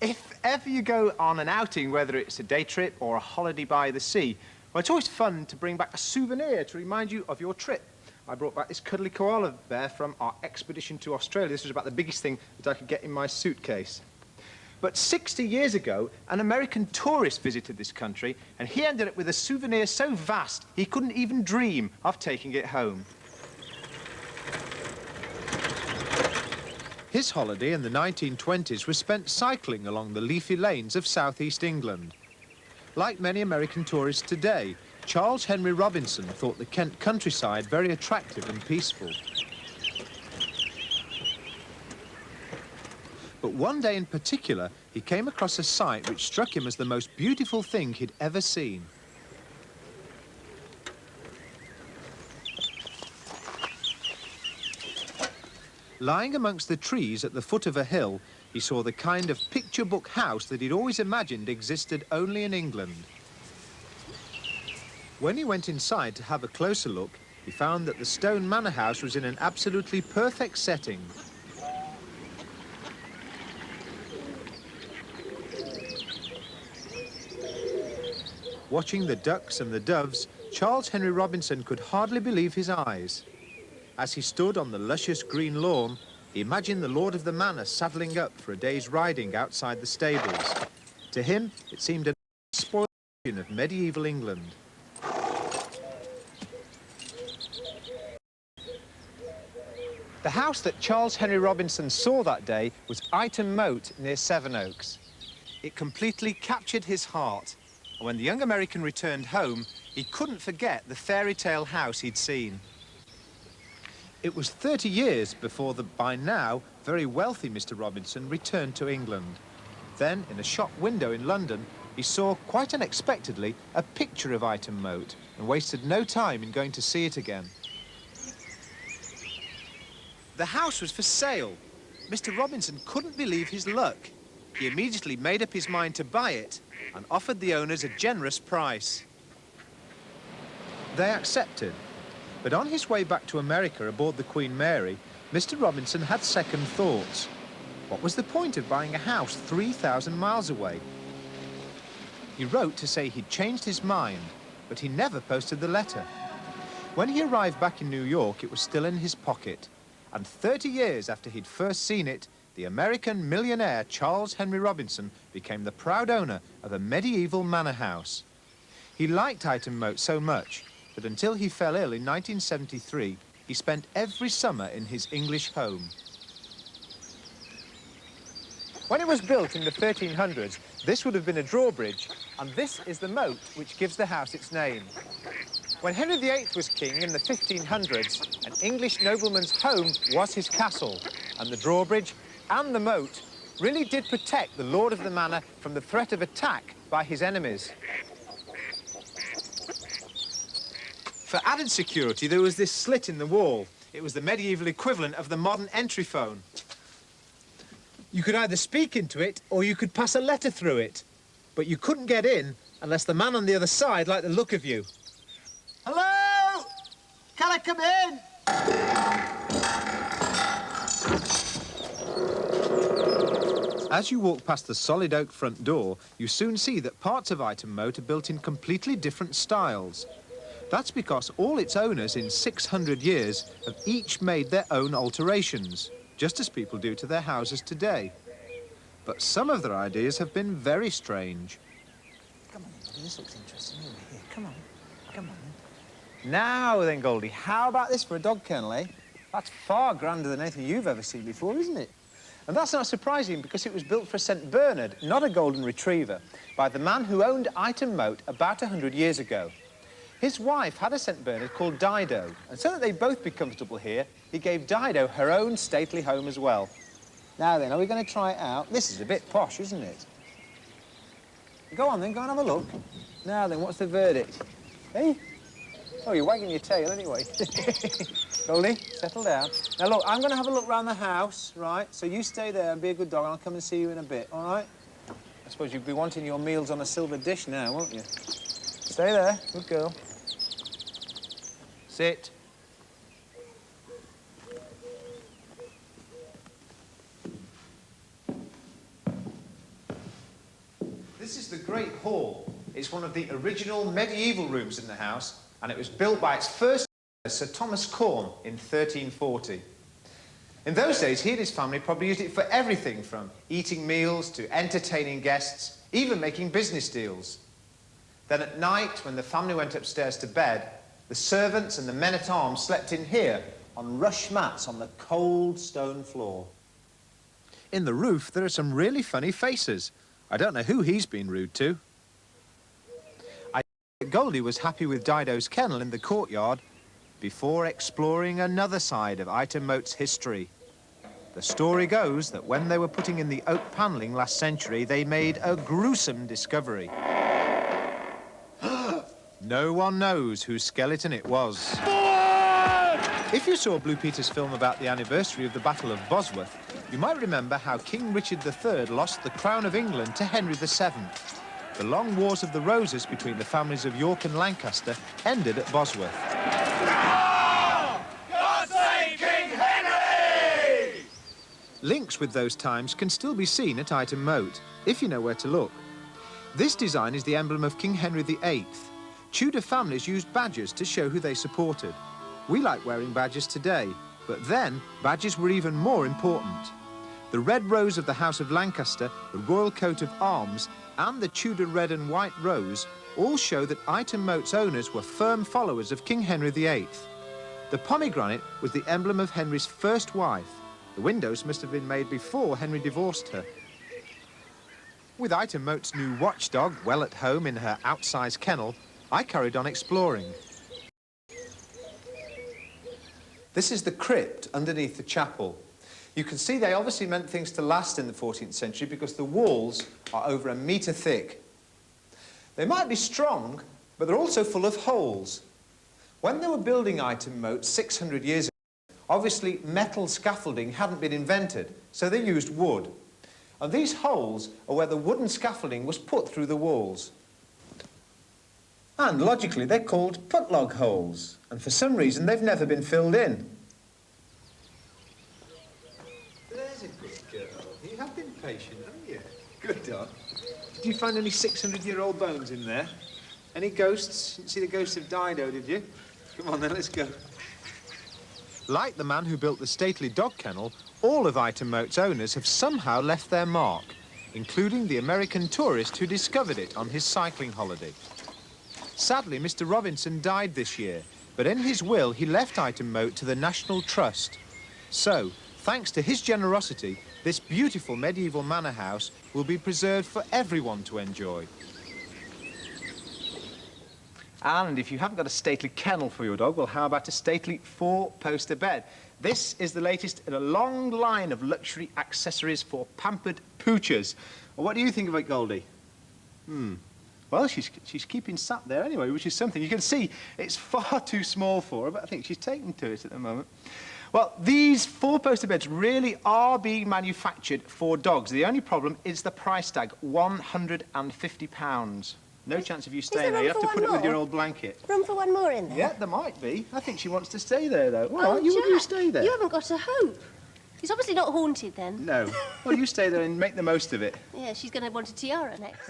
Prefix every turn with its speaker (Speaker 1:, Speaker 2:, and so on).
Speaker 1: If ever you go on an outing, whether it's a day trip or a holiday by the sea, well, it's always fun to bring back a souvenir to remind you of your trip. I brought back this cuddly koala bear from our expedition to Australia. This was about the biggest thing that I could get in my suitcase. But 60 years ago, an American tourist visited this country, and he ended up with a souvenir so vast he couldn't even dream of taking it home. His holiday in the 1920s was spent cycling along the leafy lanes of southeast England. Like many American tourists today, Charles Henry Robinson thought the Kent countryside very attractive and peaceful. But one day in particular, he came across a sight which struck him as the most beautiful thing he'd ever seen. Lying amongst the trees at the foot of a hill, he saw the kind of picture book house that he'd always imagined existed only in England. When he went inside to have a closer look, he found that the stone manor house was in an absolutely perfect setting. Watching the ducks and the doves, Charles Henry Robinson could hardly believe his eyes. As he stood on the luscious green lawn, he imagined the lord of the manor saddling up for a day's riding outside the stables. To him, it seemed a spoiled vision of medieval England. The house that Charles Henry Robinson saw that day was Ightham Mote near Sevenoaks. It completely captured his heart, and when the young American returned home, he couldn't forget the fairy tale house he'd seen. It was 30 years before the, by now, very wealthy Mr. Robinson returned to England. Then, in a shop window in London, he saw, quite unexpectedly, a picture of Ightham Mote and wasted no time in going to see it again. The house was for sale. Mr. Robinson couldn't believe his luck. He immediately made up his mind to buy it and offered the owners a generous price. They accepted. But on his way back to America aboard the Queen Mary, Mr. Robinson had second thoughts. What was the point of buying a house 3,000 miles away? He wrote to say he'd changed his mind, but he never posted the letter. When he arrived back in New York, it was still in his pocket. And 30 years after he'd first seen it, the American millionaire Charles Henry Robinson became the proud owner of a medieval manor house. He liked Ightham Mote so much that until he fell ill in 1973, he spent every summer in his English home. When it was built in the 1300s, this would have been a drawbridge, and this is the moat which gives the house its name. When Henry VIII was king in the 1500s, an English nobleman's home was his castle, and the drawbridge and the moat really did protect the lord of the manor from the threat of attack by his enemies. For added security, there was this slit in the wall. It was the medieval equivalent of the modern entry phone. You could either speak into it or you could pass a letter through it, but you couldn't get in unless the man on the other side liked the look of you. Hello? Can I come in? As you walk past the solid oak front door, you soon see that parts of Ightham Mote are built in completely different styles. That's because all its owners in 600 years have each made their own alterations, just as people do to their houses today. But some of their ideas have been very strange. Come on, Goldie, this looks interesting over here. Come on, come on. Now then, Goldie, how about this for a dog kennel, eh? That's far grander than anything you've ever seen before, isn't it? And that's not surprising because it was built for a St. Bernard, not a golden retriever, by the man who owned Ightham Mote about 100 years ago. His wife had a St. Bernard called Dido, and so that they'd both be comfortable here, he gave Dido her own stately home as well. Now then, are we going to try it out? This is a bit posh, isn't it? Go on then, go and have a look. Now then, what's the verdict? Hey? Oh, you're wagging your tail anyway. Goldie, settle down. Now look, I'm going to have a look round the house, right? So you stay there and be a good dog, and I'll come and see you in a bit, all right? I suppose you'll be wanting your meals on a silver dish now, won't you? Stay there, good girl. Sit. This is the Great Hall. It's one of the original medieval rooms in the house, and it was built by its first owner, Sir Thomas Corn, in 1340. In those days, he and his family probably used it for everything from eating meals to entertaining guests, even making business deals. Then at night, when the family went upstairs to bed, the servants and the men-at-arms slept in here on rush mats on the cold stone floor. In the roof, there are some really funny faces. I don't know who he's been rude to. I think Goldie was happy with Dido's kennel in the courtyard before exploring another side of Ightham Mote's history. The story goes that when they were putting in the oak panelling last century, they made a gruesome discovery. No one knows whose skeleton it was. If you saw Blue Peter's film about the anniversary of the Battle of Bosworth, you might remember how King Richard III lost the crown of England to Henry VII. The long wars of the Roses between the families of York and Lancaster ended at Bosworth.
Speaker 2: God save King Henry!
Speaker 1: Links with those times can still be seen at Ightham Mote, if you know where to look. This design is the emblem of King Henry VIII. Tudor families used badges to show who they supported. We like wearing badges today, but then badges were even more important. The red rose of the House of Lancaster, the royal coat of arms, and the Tudor red and white rose all show that Ightham Mote's owners were firm followers of King Henry VIII. The pomegranate was the emblem of Henry's first wife. The windows must have been made before Henry divorced her. With Ightham Mote's new watchdog well at home in her outsized kennel, I carried on exploring. This is the crypt underneath the chapel. You can see they obviously meant things to last in the 14th century because the walls are over 1 metre thick. They might be strong, but they're also full of holes. When they were building Ightham Mote 600 years ago, obviously metal scaffolding hadn't been invented, so they used wood. And these holes are where the wooden scaffolding was put through the walls. And logically, they're called putlog holes, and for some reason they've never been filled in. There's a good girl. You have been patient, haven't you? Good dog. Did you find any 600-year-old bones in there? Any ghosts? Didn't see the ghost of Dido, did you? Come on then, let's go. Like the man who built the stately dog kennel, all of Ightham Mote's owners have somehow left their mark, including the American tourist who discovered it on his cycling holiday. Sadly, Mr. Robinson died this year, but in his will he left Ightham Mote to the National Trust. So, thanks to his generosity, this beautiful medieval manor house will be preserved for everyone to enjoy. And if you haven't got a stately kennel for your dog, well, how about a stately four-poster bed? This is the latest in a long line of luxury accessories for pampered poochers. Well, what do you think of it, Goldie? Well, she's keeping sat there anyway, which is something. You can see it's far too small for her, but I think she's taken to it at the moment. Well, these four-poster beds really are being manufactured for dogs. The only problem is the price tag, £150. No chance of you staying there. You have to put it with your old blanket.
Speaker 3: Room for one more in there?
Speaker 1: Yeah, there might be. I think she wants to stay there, though. Well, you stay there.
Speaker 3: You haven't got a hope. It's obviously not haunted, then.
Speaker 1: No. Well, you stay there and make the most of it.
Speaker 3: Yeah, she's going to want a tiara next.